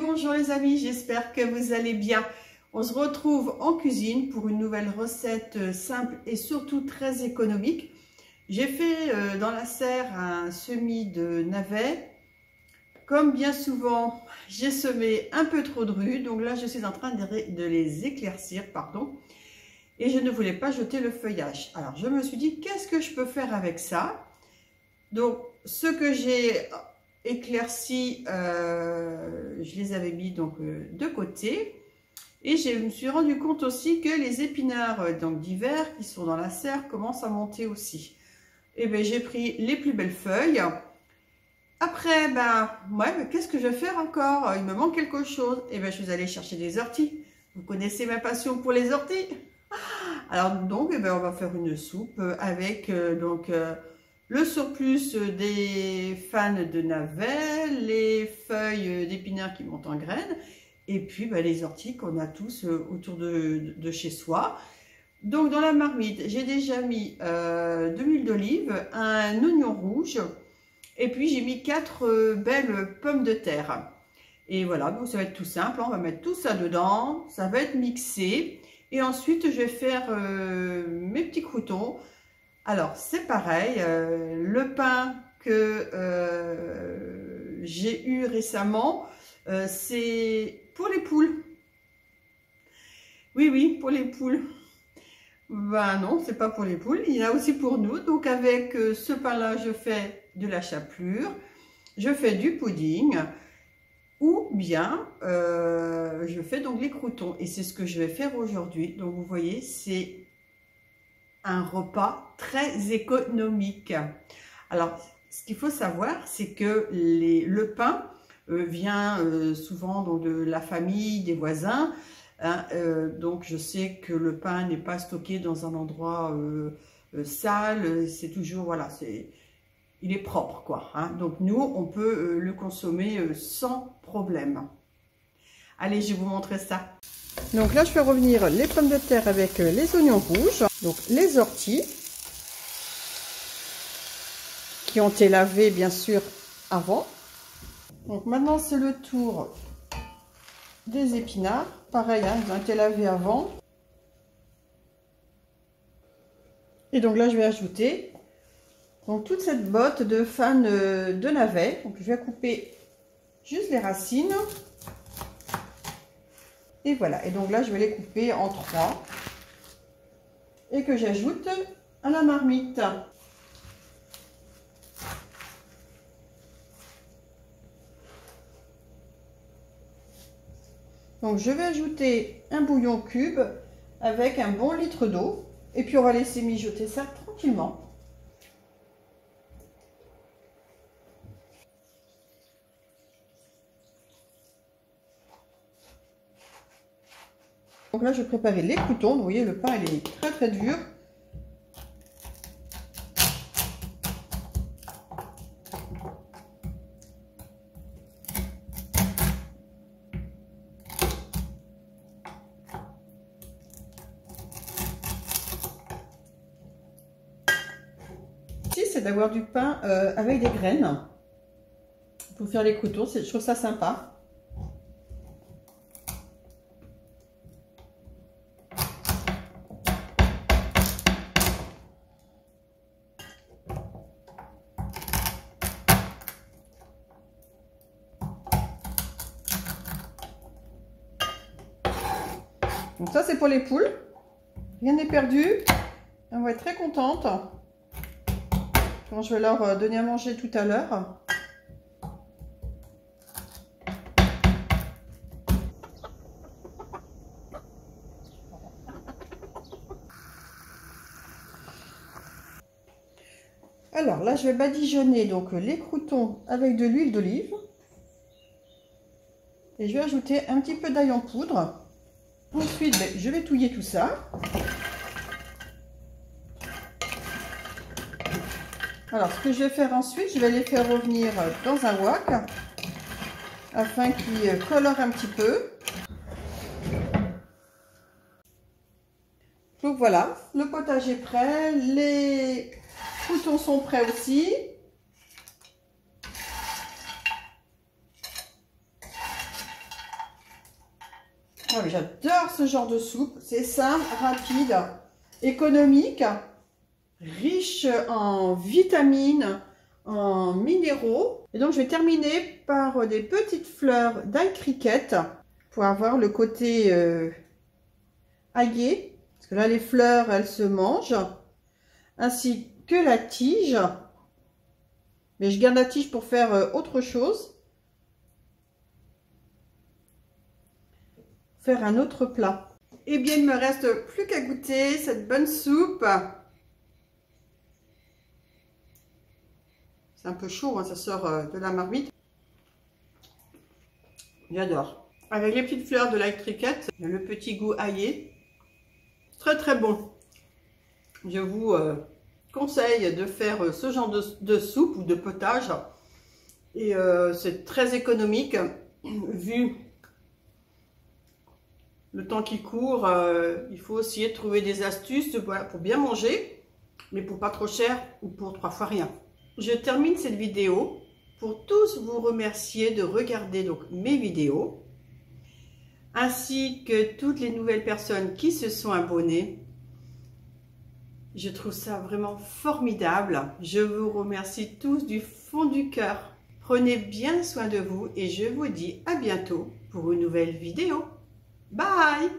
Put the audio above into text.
bonjour les amis, j'espère que vous allez bien. On se retrouve en cuisine pour une nouvelle recette simple et surtout très économique. J'ai fait dans la serre un semis de navets. Comme bien souvent, j'ai semé un peu trop de rue, donc là je suis en train de les éclaircir, pardon. Et je ne voulais pas jeter le feuillage. Alors je me suis dit, qu'est-ce que je peux faire avec ça? Donc ce que j'ai éclairci, je les avais mis donc de côté. Et je me suis rendu compte aussi que les épinards d'hiver qui sont dans la serre commencent à monter aussi. Et bien j'ai pris les plus belles feuilles. Après, qu'est-ce que je vais faire encore? Il me manque quelque chose. Et bien je suis allée chercher des orties. Vous connaissez ma passion pour les orties. Alors donc, on va faire une soupe avec le surplus des fans de navets, les feuilles d'épinards qui montent en graines, et puis les orties qu'on a tous autour de chez soi. Donc dans la marmite, j'ai déjà mis de l'huile d'olive, un oignon rouge, et puis j'ai mis 4 belles pommes de terre. Et voilà, donc ça va être tout simple, on va mettre tout ça dedans, ça va être mixé. Et ensuite, je vais faire mes petits croûtons. Alors, c'est pareil, le pain que j'ai eu récemment, c'est pour les poules. Oui, pour les poules. Ben non, c'est pas pour les poules, il y en a aussi pour nous. Donc, avec ce pain-là, je fais de la chapelure, je fais du pudding. Ou bien, je fais donc les croûtons. Et c'est ce que je vais faire aujourd'hui. Donc, vous voyez, c'est un repas très économique. Alors, ce qu'il faut savoir, c'est que le pain vient souvent donc, de la famille, des voisins. Hein, donc, je sais que le pain n'est pas stocké dans un endroit sale. C'est toujours, voilà, il est propre, quoi. Hein. Donc, nous, on peut le consommer sans problème. Allez, je vais vous montrer ça. Donc là, je fais revenir les pommes de terre avec les oignons rouges. Donc, les orties qui ont été lavées, bien sûr, avant. Donc, maintenant, c'est le tour des épinards. Pareil, hein, ils ont été lavés avant. Et donc là, je vais ajouter donc toute cette botte de fans de navets. Donc je vais couper juste les racines. Et voilà. Et donc là, je vais les couper en 3. Et que j'ajoute à la marmite. Donc je vais ajouter un bouillon cube avec un bon litre d'eau. Et puis on va laisser mijoter ça tranquillement. Donc là, je vais préparer les croûtons. Vous voyez, le pain, il est très dur. Ici, c'est d'avoir du pain avec des graines pour faire les croûtons. Je trouve ça sympa. Donc ça, c'est pour les poules. Rien n'est perdu. On va être très contente quand je vais leur donner à manger tout à l'heure. Alors là, je vais badigeonner donc les croûtons avec de l'huile d'olive. Et je vais ajouter un petit peu d'ail en poudre. Ensuite, je vais touiller tout ça. Alors, ce que je vais faire ensuite, je vais les faire revenir dans un wok afin qu'ils colorent un petit peu. Donc voilà, le potage est prêt, les croûtons sont prêts aussi. Ah, mais j'adore ce genre de soupe. C'est simple, rapide, économique, riche en vitamines, en minéraux. Et donc, je vais terminer par des petites fleurs d'ail cricket pour avoir le côté aillé. Parce que là, les fleurs, elles se mangent. Ainsi que la tige. Mais je garde la tige pour faire autre chose. Faire un autre plat. Eh bien, il ne me reste plus qu'à goûter cette bonne soupe. C'est un peu chaud, hein, ça sort de la marmite. J'adore. Avec les petites fleurs de l'ail cricket, le petit goût aillé. Très très bon. Je vous conseille de faire ce genre de soupe ou de potage. Et c'est très économique vu le temps qui court. Il faut essayer de trouver des astuces pour bien manger, mais pour pas trop cher ou pour 3 fois rien. Je termine cette vidéo pour tous vous remercier de regarder donc mes vidéos, ainsi que toutes les nouvelles personnes qui se sont abonnées. Je trouve ça vraiment formidable. Je vous remercie tous du fond du cœur. Prenez bien soin de vous et je vous dis à bientôt pour une nouvelle vidéo. Bye!